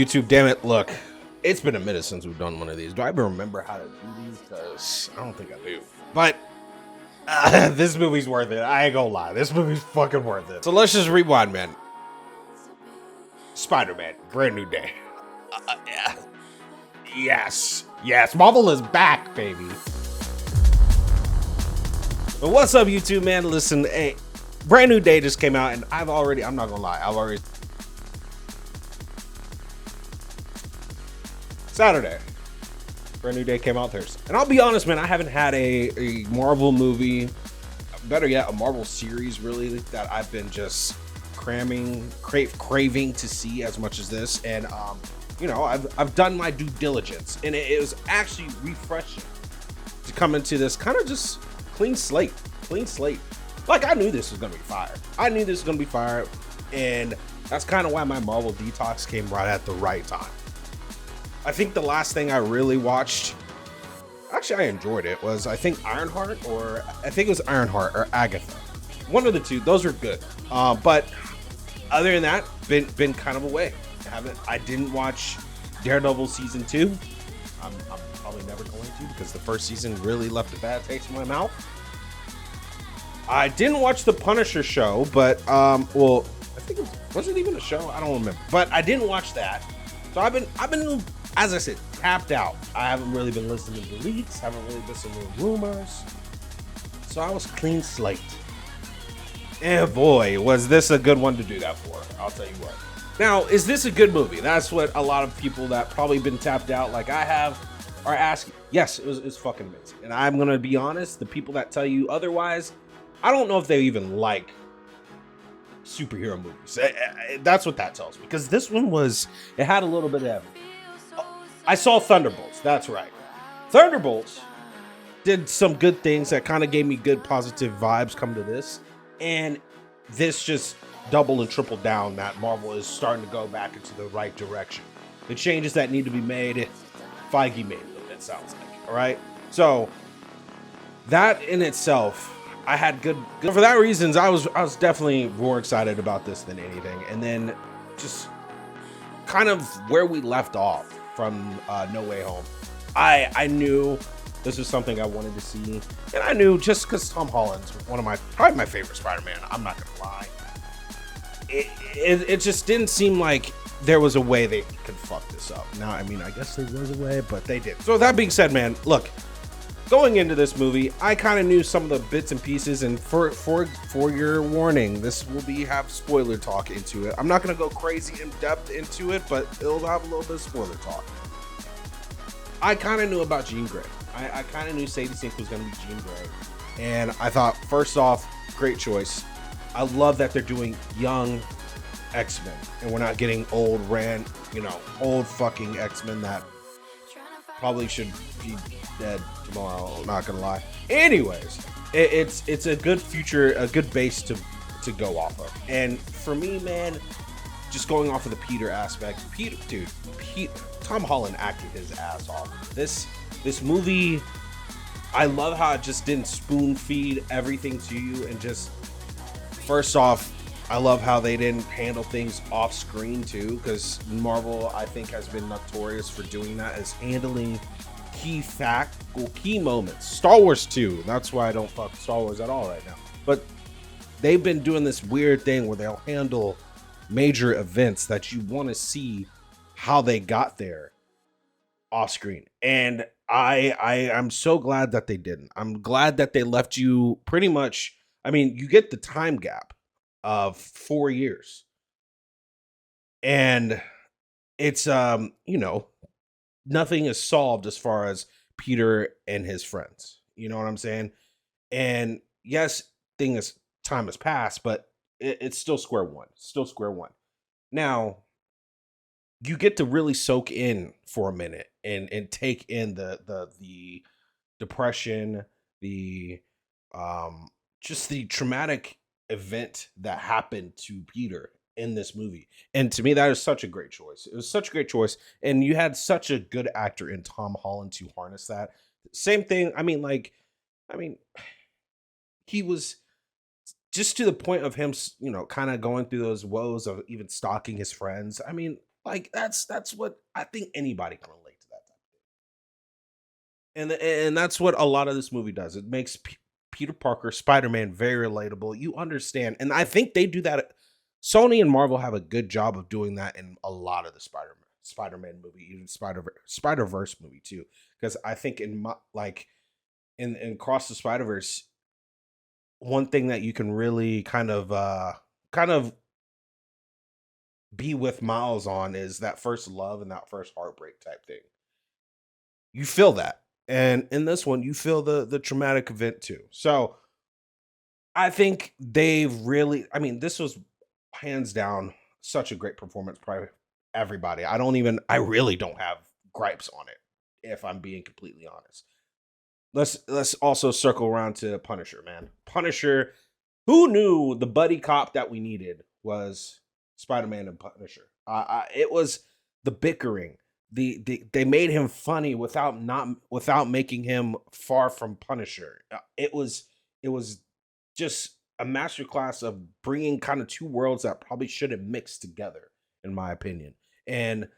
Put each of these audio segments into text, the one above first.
YouTube, damn it, look, it's been a minute since we've done one of these. Do I even remember how to do these? Because I don't think I do. But this movie's worth it. I ain't gonna lie. This movie's fucking worth it. So let's just rewind, man. Spider-Man, brand new day. Yeah. Yes. Marvel is back, baby. But what's up, YouTube, man? Listen, hey, brand new day just came out, and I'm not gonna lie, Saturday. Brand new day came out Thursday. And I'll be honest, man, I haven't had a Marvel movie, better yet, a Marvel series, really, that I've been just craving to see as much as this. And, I've done my due diligence. And it was actually refreshing to come into this kind of just clean slate. Like, I knew this was going to be fire. And that's kind of why my Marvel detox came right at the right time. I think the last thing I really watched, actually I enjoyed it, was I think Ironheart or Agatha. One of the two, those are good. But other than that, been kind of away. I didn't watch Daredevil season 2. I'm probably never going to, because the first season really left a bad taste in my mouth. I didn't watch the Punisher show, but I think was it even a show? I don't remember. But I didn't watch that. So I've been, as I said, tapped out. I haven't really been listening to leaks, haven't really listened to rumors. So I was clean slate. And boy, was this a good one to do that for. I'll tell you what. Now, is this a good movie? That's what a lot of people that probably been tapped out like I have are asking. Yes, it's fucking amazing. And I'm going to be honest, the people that tell you otherwise, I don't know if they even like superhero movies. That's what that tells me, because this one it had a little bit of everything. I saw Thunderbolts. That's right. Thunderbolts did some good things that kind of gave me good positive vibes coming to this, and this just doubled and tripled down that Marvel is starting to go back into the right direction. The changes that need to be made, Feige made them, it sounds like. All right, so that in itself, I had good for that reasons. I was definitely more excited about this than anything. And then just kind of where we left off from No Way Home, I knew this was something I wanted to see, and I knew just because Tom Holland's probably my favorite Spider-Man. I'm not gonna lie. It just didn't seem like there was a way they could fuck this up. Now, I mean, I guess there was a way, but they didn't. So that being said, man, look. Going into this movie, I kind of knew some of the bits and pieces, and for your warning, this will have spoiler talk into it. I'm not going to go crazy in depth into it, but it'll have a little bit of spoiler talk. I kind of knew about Jean Grey. I kind of knew Sadie Sink was going to be Jean Grey, and I thought, first off, great choice. I love that they're doing young X-Men, and we're not getting old fucking X-Men that probably should be dead tomorrow, not gonna lie. Anyways, it's a good future, a good base to go off of. And for me, man, just going off of the Peter aspect, Tom Holland acted his ass off. This movie, I love how it just didn't spoon feed everything to you, and just first off, I love how they didn't handle things off screen too, because Marvel, I think, has been notorious for doing that, as handling key moments. Star Wars too. That's why I don't fuck Star Wars at all right now. But they've been doing this weird thing where they'll handle major events that you want to see how they got there off screen. And I'm so glad that they didn't. I'm glad that they left you pretty much. I mean, you get the time gap of 4 years, and it's nothing is solved as far as Peter and his friends. You know what I'm saying? And yes, time has passed, but it's still square one. Now, you get to really soak in for a minute and take in the depression, just the traumatic event that happened to Peter in this movie. And to me, that is such a great choice. It was such a great choice, and you had such a good actor in Tom Holland to harness that. Same thing. I mean, he was just to the point of him, kind of going through those woes of even stalking his friends. I mean, Like that's what I think anybody can relate to that type and that's what a lot of this movie does. It makes Peter Parker, Spider-Man very relatable. You understand, and I think they do that. Sony and Marvel have a good job of doing that in a lot of the Spider-Man movie, even Spider-Verse movie too. Because I think in like in Cross the Spider-Verse, one thing that you can really kind of be with Miles on is that first love and that first heartbreak type thing. You feel that. And in this one, you feel the traumatic event too. So I think they've really, I mean, this was hands down such a great performance by everybody. I really don't have gripes on it, if I'm being completely honest. Let's also circle around to Punisher, man. Punisher, who knew the buddy cop that we needed was Spider-Man and Punisher? It was the bickering. They made him funny without making him far from Punisher. It was just a masterclass of bringing kind of two worlds that probably should have mixed together, in my opinion. And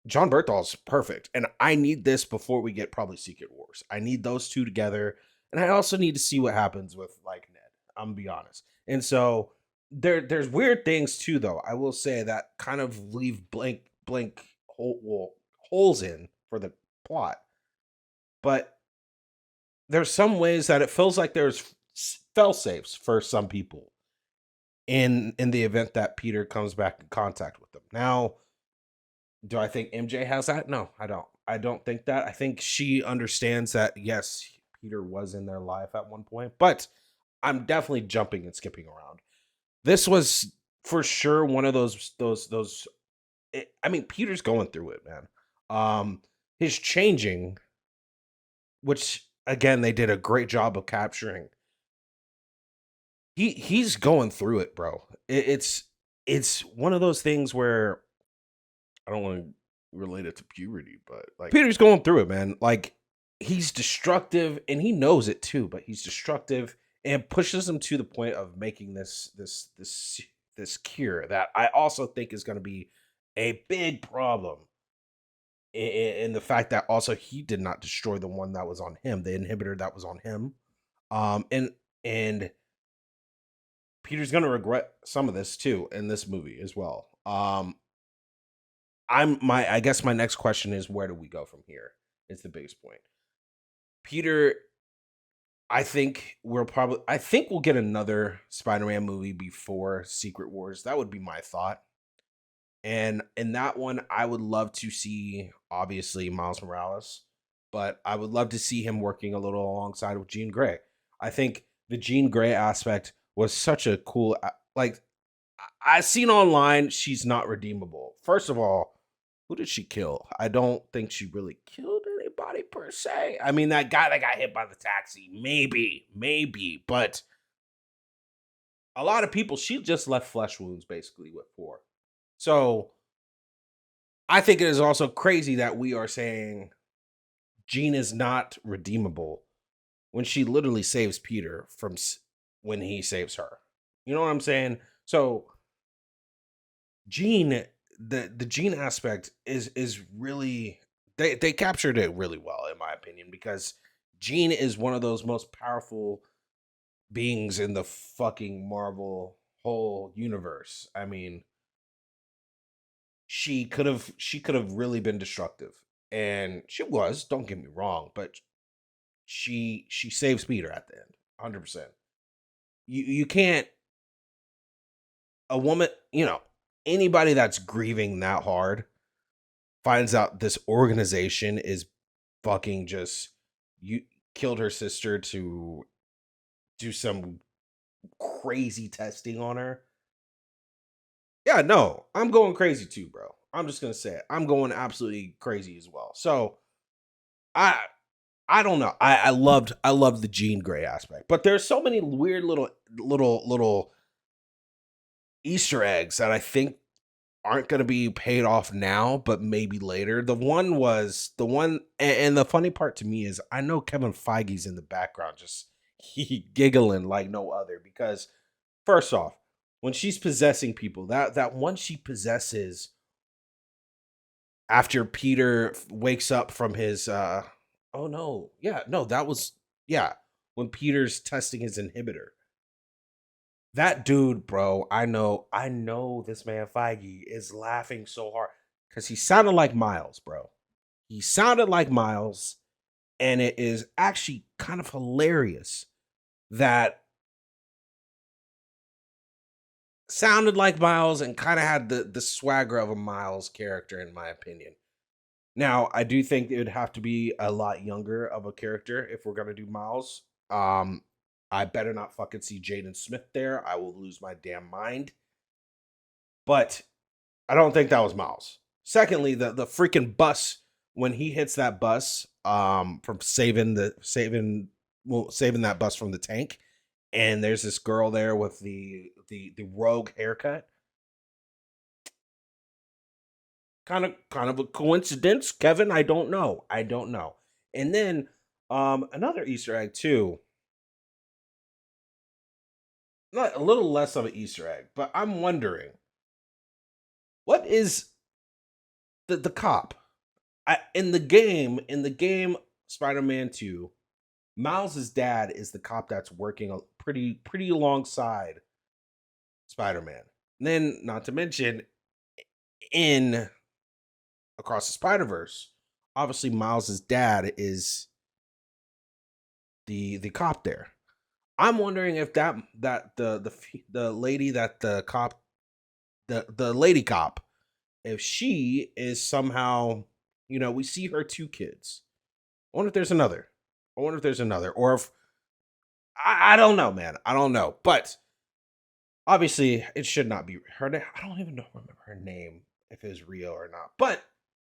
John Berthal's perfect, and I need this before we get probably Secret Wars. I need those two together, and I also need to see what happens with like Ned. I'm gonna be honest, and so there's weird things too, though. I will say that kind of leave blank holes in for the plot, but there's some ways that it feels like there's fail safes for some people in the event that Peter comes back in contact with them. Now, do I think MJ has that? No, I don't. I don't think that. I think she understands that yes, Peter was in their life at one point, but I'm definitely jumping and skipping around. This was for sure one of those I mean, Peter's going through it, man. His changing, which again they did a great job of capturing. He's going through it, bro. It's one of those things where I don't want to relate it to puberty, but like Peter's going through it, man. Like he's destructive and he knows it too, but he's destructive and pushes him to the point of making this cure that I also think is going to be a big problem in the fact that also he did not destroy the one that was on him, the inhibitor that was on him. And Peter's going to regret some of this too in this movie as well. I guess my next question is where do we go from here? It's the biggest point. Peter, I think we'll get another Spider-Man movie before Secret Wars. That would be my thought. And in that one, I would love to see obviously Miles Morales, but I would love to see him working a little alongside with Jean Grey. I think the Jean Grey aspect was such a cool like I seen online she's not redeemable. First of all, who did she kill? I don't think she really killed anybody per se. I mean, that guy that got hit by the taxi, maybe, but a lot of people, she just left flesh wounds basically with for. So I think it is also crazy that we are saying Jean is not redeemable when she literally saves Peter from when he saves her. You know what I'm saying? So Jean, the Jean aspect is really they captured it really well in my opinion because Jean is one of those most powerful beings in the fucking Marvel whole universe. I mean, she could have really been destructive. And she was, don't get me wrong, but she saves Peter at the end. 100%. You can't a woman, anybody that's grieving that hard finds out this organization is fucking just you killed her sister to do some crazy testing on her. Yeah, no, I'm going crazy too, bro. I'm just gonna say it. I'm going absolutely crazy as well. So I I don't know. I loved the Jean Grey aspect, but there's so many weird little Easter eggs that I think aren't going to be paid off now, but maybe later. And the funny part to me is I know Kevin Feige's in the background, just he giggling like no other. Because first off, when she's possessing people, that one she possesses after Peter wakes up from his oh no, yeah, no, that was yeah, when Peter's testing his inhibitor. That dude, bro, I know this man Feige is laughing so hard because he sounded like Miles, bro. He sounded like Miles, and it is actually kind of hilarious that sounded like Miles and kind of had the swagger of a Miles character, in my opinion. Now, I do think it would have to be a lot younger of a character if we're gonna do Miles. I better not fucking see Jaden Smith there. I will lose my damn mind. But I don't think that was Miles. Secondly, the freaking bus when he hits that bus, from saving that bus from the tank, and there's this girl there with the rogue haircut. Kind of a coincidence, Kevin. I don't know. I don't know. And then another Easter egg too. Not a little less of an Easter egg, but I'm wondering what is the cop in the game Spider-Man 2. Miles's dad is the cop that's working pretty alongside Spider-Man. And then, not to mention, in Across the Spider-Verse, obviously Miles's dad is the cop there. I'm wondering if the lady that the lady cop, if she is somehow, we see her two kids. I wonder if there's another. Or if I don't know, man. I don't know. But obviously, it should not be her name. I don't even remember her name, if it's real or not. But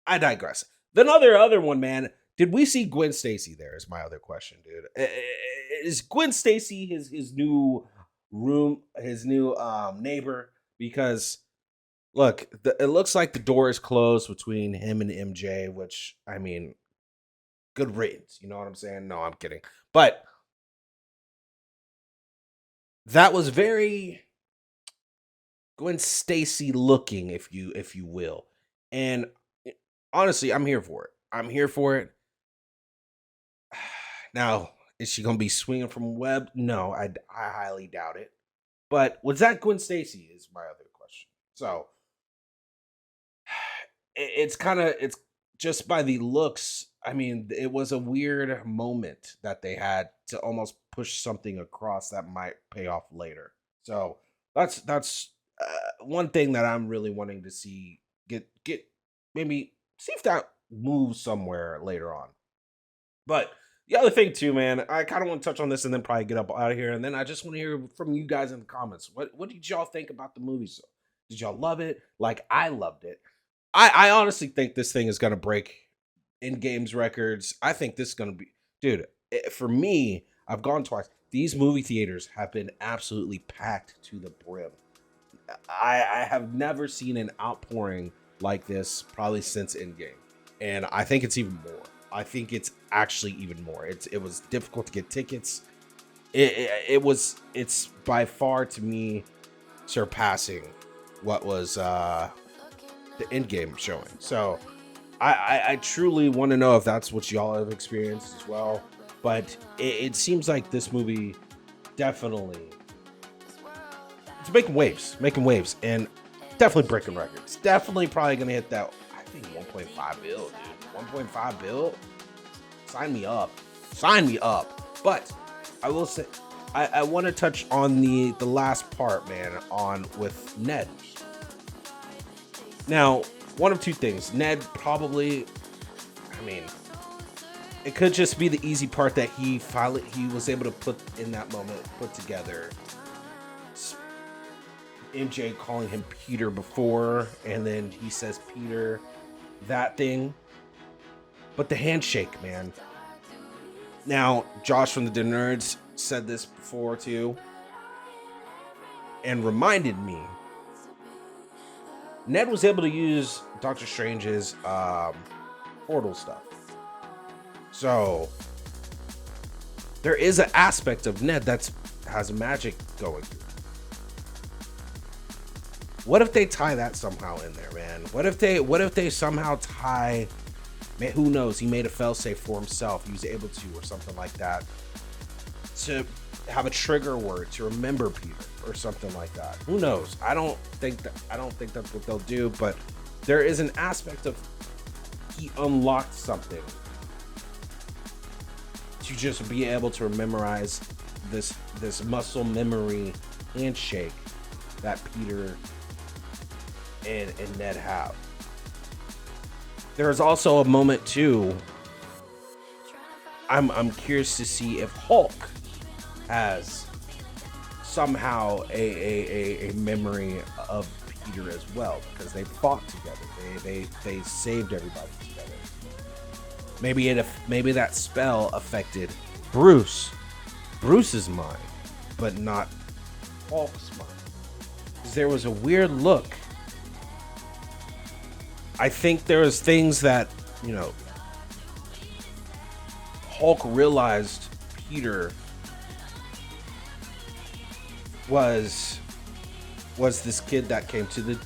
I digress. The other one, man. Did we see Gwen Stacy there? Is my other question, dude. Is Gwen Stacy his new neighbor? Because look, it looks like the door is closed between him and MJ, which, I mean, good riddance. You know what I'm saying? No, I'm kidding. But that was very Gwen Stacy looking, if you will. And honestly, I'm here for it. I'm here for it. Now, is she gonna be swinging from web? No, I highly doubt it. But was that Gwen Stacy? Is my other question. So it's just by the looks. I mean, it was a weird moment that they had to almost push something across that might pay off later. So that's one thing that I'm really wanting to see get maybe see if that moves somewhere later on. But the other thing too, man, I kind of want to touch on this and then probably get up out of here. And then I just want to hear from you guys in the comments. What did y'all think about the movie? So, did y'all love it? Like I loved it. I honestly think this thing is gonna break in games records. I think this is gonna be, dude. For me, I've gone twice. These movie theaters have been absolutely packed to the brim. I have never seen an outpouring like this probably since Endgame, and I think it's even more. I think it's actually even more. It was difficult to get tickets. It's by far to me surpassing what was the Endgame showing. So I truly want to know if that's what y'all have experienced as well. But it seems like this movie definitely it's making waves, and definitely breaking records. Definitely probably gonna hit that. I think 1.5 bill, dude. 1.5 bill. Sign me up. But I will say, I want to touch on the last part, man. On with Ned. Now, one of two things. Ned probably, I mean, it could just be the easy part that he was able to put in that moment, put together. MJ calling him Peter before, and then he says Peter, that thing. But the handshake, man. Now, Josh from the Nerds said this before too, and reminded me. Ned was able to use Doctor Strange's portal stuff. So there is an aspect of Ned that has magic going through. What if they tie that somehow in there, man? What if they somehow tie, man, who knows? He made a failsafe for himself. He was able to, or something like that, to have a trigger word to remember Peter or something like that. Who knows? I don't think that's what they'll do, but there is an aspect of he unlocked something to just be able to memorize this muscle memory handshake that Peter and Ned have. There's also a moment too. I'm curious to see if Hulk has somehow a memory of Peter as well, because they fought together. They saved everybody together. Maybe that spell affected Bruce's mind, but not Hulk's mind. Because there was a weird look. I think there was things that, you know, Hulk realized Peter was this kid that came to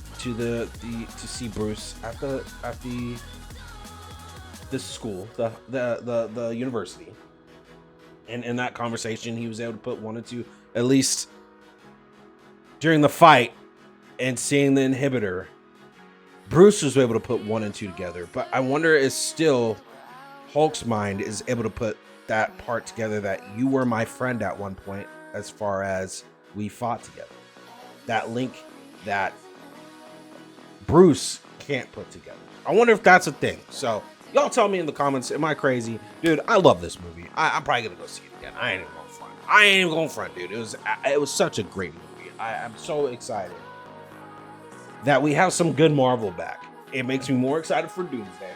see Bruce at the school, the university. And in that conversation, he was able to put one and two, at least during the fight, and seeing the inhibitor, Bruce was able to put 1 and 2 together. But I wonder if still Hulk's mind is able to put that part together, that you were my friend at one point, as far as we fought together. That link that Bruce can't put together. I wonder if that's a thing. So y'all tell me in the comments, am I crazy? Dude, I love this movie. I'm probably gonna go see it again. I ain't even gonna front, dude. It was such a great movie. I'm so excited that we have some good Marvel back. It makes me more excited for Doomsday.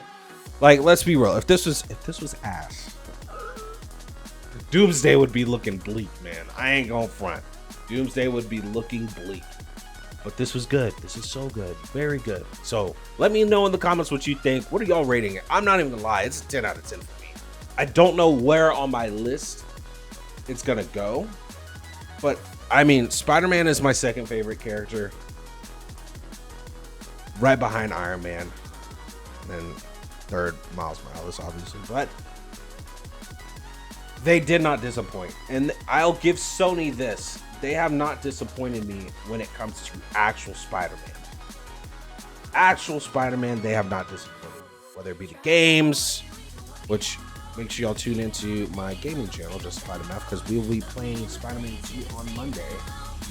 Like, let's be real. If this was ass, Doomsday would be looking bleak, man. I ain't gonna front. Doomsday would be looking bleak. But this was good. This is so good. Very good. So let me know in the comments what you think. What are y'all rating it? I'm not even gonna lie. It's a 10 out of 10 for me. I don't know where on my list it's gonna go. But I mean, Spider-Man is my second favorite character, right behind Iron Man, and third Miles Morales, obviously. But they did not disappoint, and I'll give Sony this: they have not disappointed me when it comes to actual Spider-Man. Actual Spider-Man, they have not disappointed me. Whether it be the games, which make sure y'all tune into my gaming channel, justifiedmff, because we will be playing Spider-Man 2 on Monday.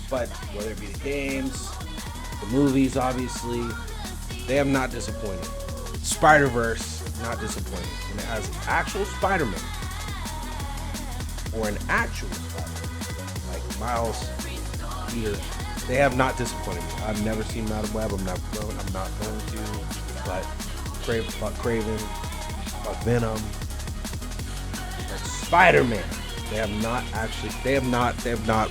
But whether it be the games, the movies, obviously, they have not disappointed. Spider-Verse, not disappointed. When it has actual Spider-Man, or an actual Spider-Man, like Miles, Peter, they have not disappointed me. I've never seen Madam Web. I'm not going to. But Craven, Venom, like Spider-Man, they have not ruined that at all.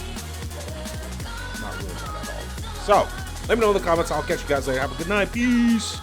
So let me know in the comments. I'll catch you guys later. Have a good night. Peace.